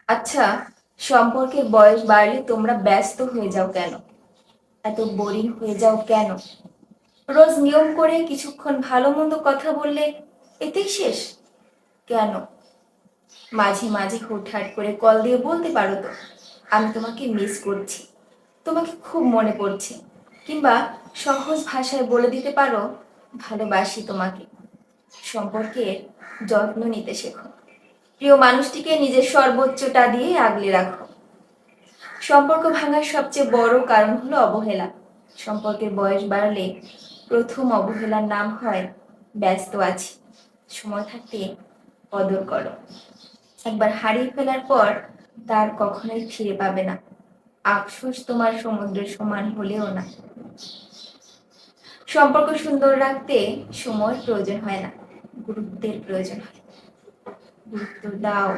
আচ্ছা, সম্পর্কের বয়স বাড়লে তোমরা ব্যস্ত হয়ে যাও কেন? এত বোরিং হয়ে যাও কেন? রোজ নিয়ম করে কিছুক্ষণ ভালো মন্দ কথা বললে এতেই শেষ? কেন? মাঝে মাঝে হুটহাট করে কল দিয়ে বলতে পারো তো, আমি তোমাকে মিস করছি, তোমাকে খুব মনে পড়ছে। কিংবা সহজ ভাষায় বলে দিতে পারো, ভালোবাসি তোমাকে। সম্পর্কের যত্ন নিতে শেখো। প্রিয় মানুষটিকে নিজের সর্বোচ্চটা দিয়ে আগলে রাখো। সম্পর্ক ভাঙার সবচেয়ে বড় কারণ হলো অবহেলা। সম্পর্কের বয়স বাড়লে প্রথম অবহেলার নাম হয় ব্যস্ত আছি। সময় থাকতে কদর করো। একবার হারিয়ে ফেলার পর তার কখনোই ফিরে পাবে না। আফসোস তোমার সমুদ্রের সমান হলেও না। সম্পর্ক সুন্দর রাখতে সময়ের প্রয়োজন হয় না, গুরুত্বের প্রয়োজন হয়। গুরুত্ব দাও।